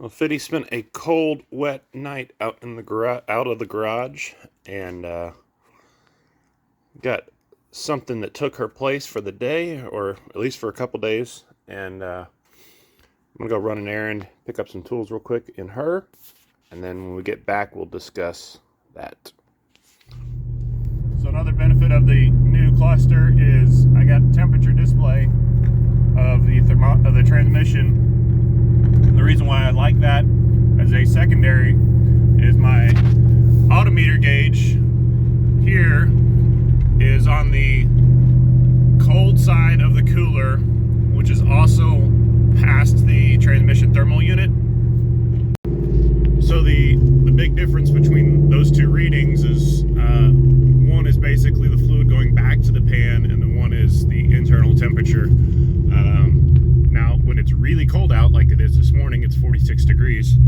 Well, Fiddy spent a cold, wet night out in the out of the garage, and got something that took her place for the day, or at least for a couple days. And I'm gonna go run an errand, pick up some tools real quick in her, and then when we get back, we'll discuss that. So another benefit of the new cluster is I got temperature display of the transmission. The reason why I like that as a secondary is my odometer gauge here is on the cold side of the cooler, which is also past the transmission thermal unit. So the big difference between those two readings is one is basically the fluid going back to the pan, and the one is the internal temperature. Now, when it's really cold out, like it is this morning, it's 46 degrees.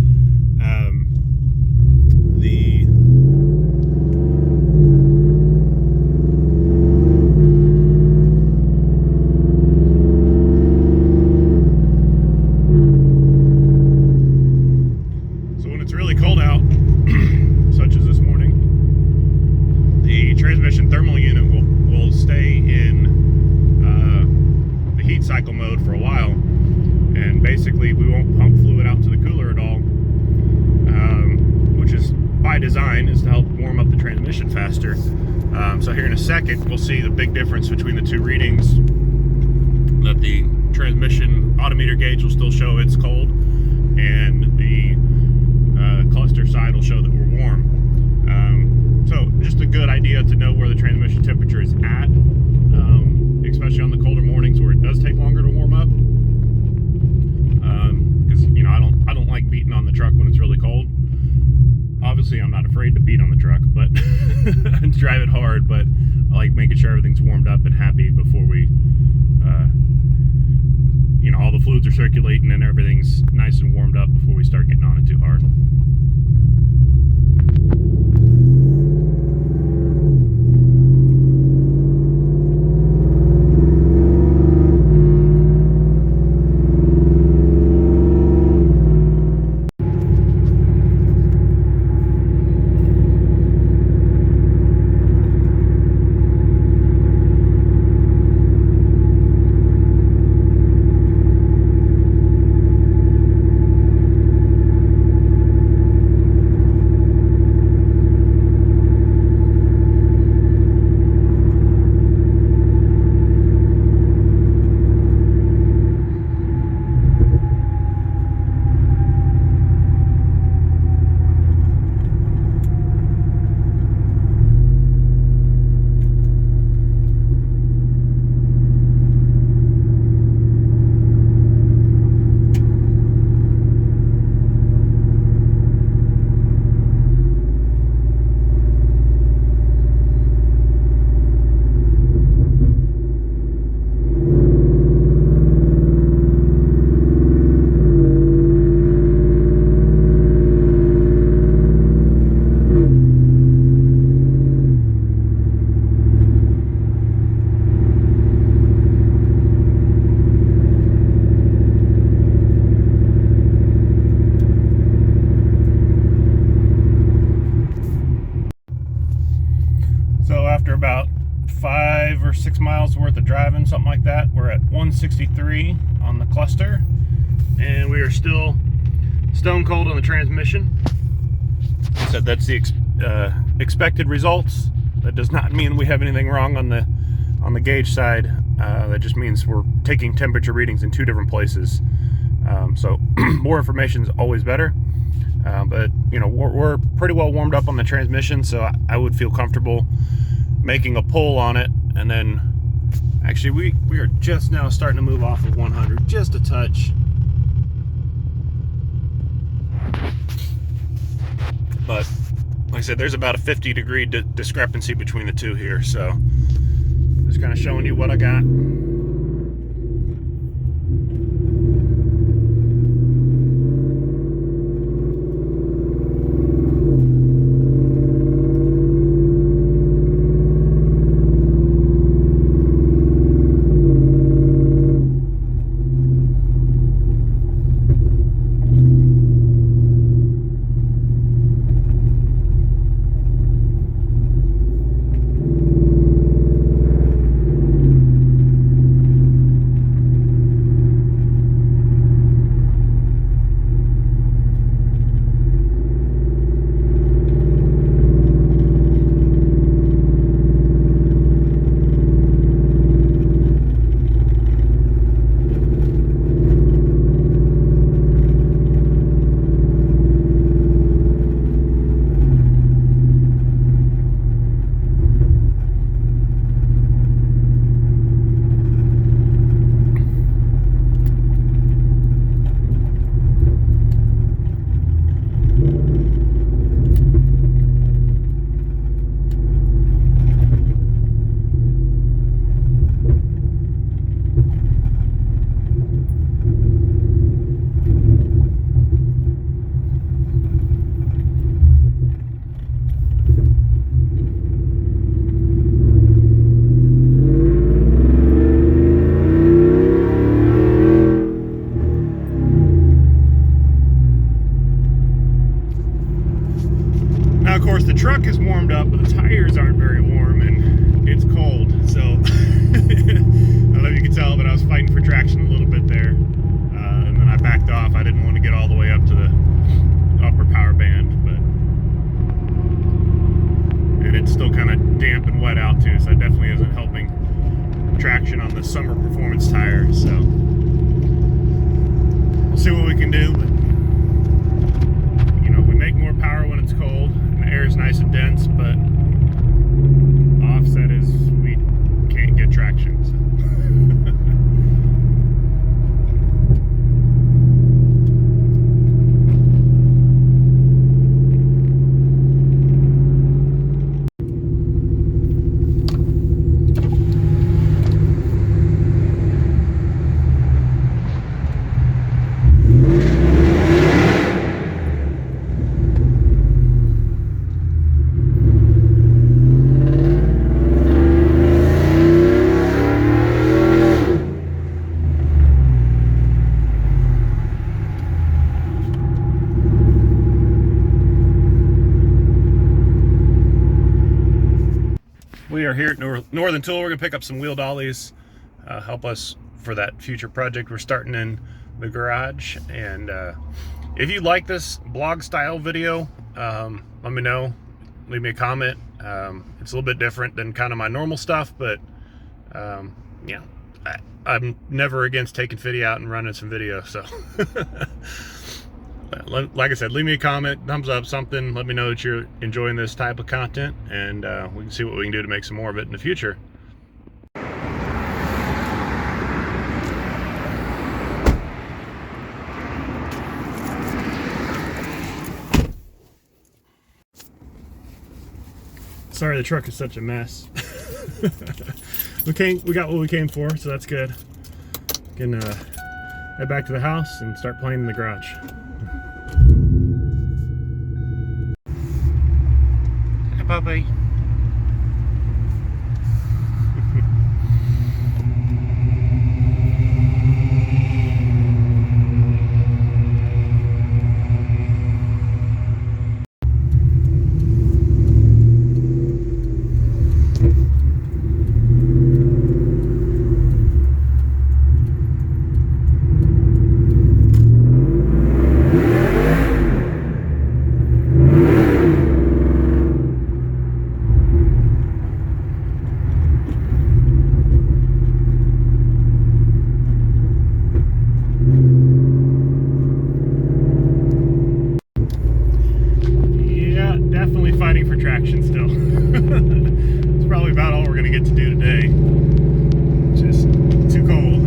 So when it's really cold out, such as this morning, the transmission thermal unit will stay in the heat cycle mode for a while, and basically we won't pump fluid out to the cooler at all, which is by design, is to help warm up the transmission faster. So here in a second we'll see the big difference between the two readings, that the transmission odometer gauge will still show it's cold, and the cluster side will show that we're warm. So just a good idea to know where the transmission temperature is at, especially on the colder mornings where it does take longer to warm up. Because I don't like beating on the truck when it's really cold. Obviously, I'm not afraid to beat on the truck, but drive it hard. But I like making sure everything's warmed up and happy before we, all the fluids are circulating and everything's nice and warmed up before we start getting on it too hard. So after about 5 or 6 miles worth of driving, something like that, we're at 163 on the cluster, and we are still stone cold on the transmission. I said that's the expected results. That does not mean we have anything wrong on the gauge side. That just means we're taking temperature readings in two different places. So more information is always better. But we're pretty well warmed up on the transmission, so I would feel comfortable making a pull on it. And then actually we are just now starting to move off of 100 just a touch, but like I said, there's about a 50-degree discrepancy between the two here, so just kind of showing you what I got. damp and wet out too, so that definitely isn't helping traction on the summer performance tire. So we'll see what we can do. But you know, we make more power when it's cold and the air is nice and dense, but offset is we can't get traction. So. We are here at Northern Tool. We're gonna pick up some wheel dollies, help us for that future project we're starting in the garage. And if you like this blog style video, let me know, leave me a comment. It's a little bit different than kind of my normal stuff, but yeah, I'm never against taking Fiddy out and running some video. So like I said, leave me a comment, thumbs up, something. Let me know that you're enjoying this type of content, and we can see what we can do to make some more of it in the future. Sorry the truck is such a mess. We got what we came for, so that's good. Can head back to the house and start playing in the garage. Hi, puppy. Fighting for traction still. It's probably about all we're going to get to do today. Just too cold.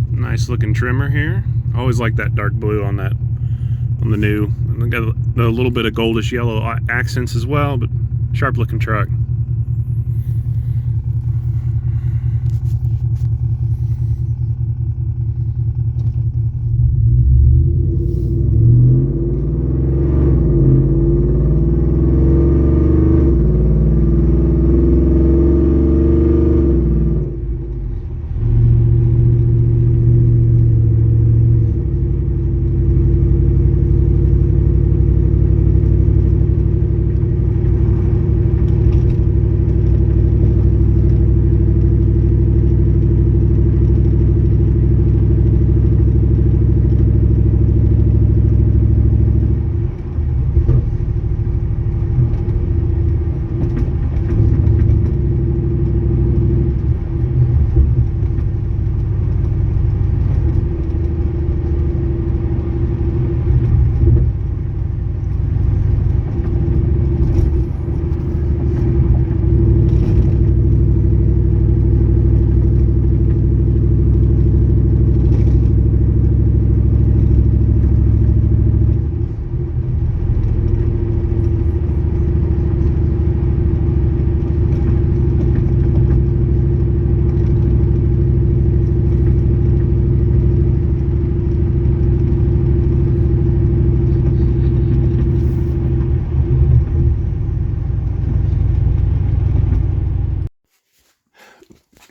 Nice looking trimmer here. I always like that dark blue on the new. And got a little bit of goldish yellow accents as well, but sharp looking truck.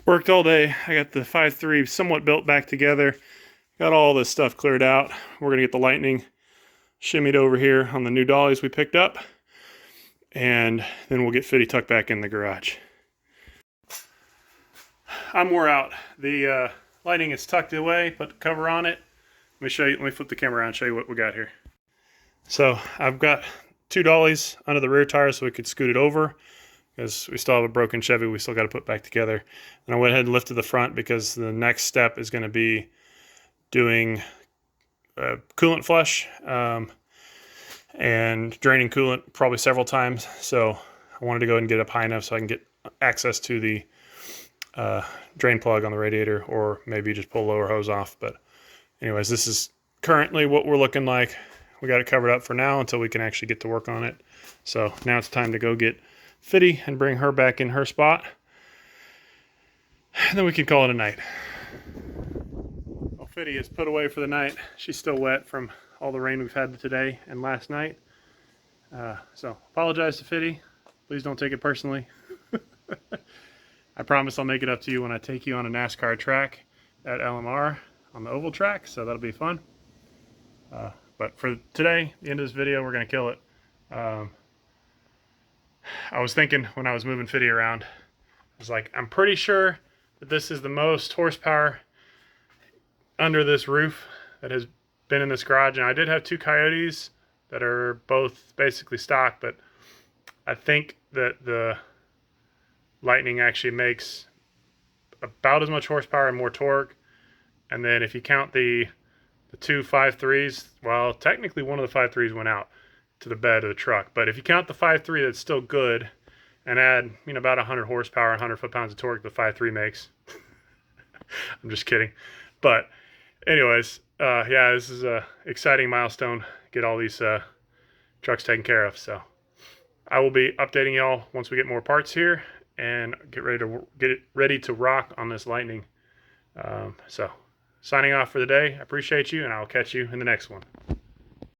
Worked all day. I got the 5.3 somewhat built back together. Got all this stuff cleared out. We're gonna get the Lightning shimmied over here on the new dollies we picked up. And then we'll get Fiddy tucked back in the garage. I'm wore out. The Lightning is tucked away, put the cover on it. Let me show you, let me flip the camera around and show you what we got here. So I've got 2 dollies under the rear tire so we could scoot it over, because we still have a broken Chevy we still got to put back together. And I went ahead and lifted the front because the next step is going to be doing a coolant flush and draining coolant probably several times. So I wanted to go ahead and get up high enough so I can get access to the drain plug on the radiator, or maybe just pull lower hose off. But anyways, this is currently what we're looking like. We got it covered up for now until we can actually get to work on it. So now it's time to go get Fiddy and bring her back in her spot. And then we can call it a night. Well, Fiddy is put away for the night. She's still wet from all the rain we've had today and last night. So apologize to Fiddy. Please don't take it personally. I promise I'll make it up to you when I take you on a NASCAR track at LMR on the oval track, so that'll be fun. But for today, the end of this video, we're going to kill it. I was thinking when I was moving Fiddy around, I was like, I'm pretty sure that this is the most horsepower under this roof that has been in this garage. And I did have 2 Coyotes that are both basically stock, but I think that the Lightning actually makes about as much horsepower and more torque. And then if you count the 2 5.3s, well, technically one of the 5.3s went out to the bed of the truck. But if you count the 5.3 that's still good and add, about 100 horsepower, 100 foot-pounds of torque the 5.3 makes. I'm just kidding. But anyways, yeah, this is a exciting milestone. Get all these trucks taken care of. So I will be updating y'all once we get more parts here and get it ready to rock on this Lightning. So signing off for the day. I appreciate you, and I'll catch you in the next one.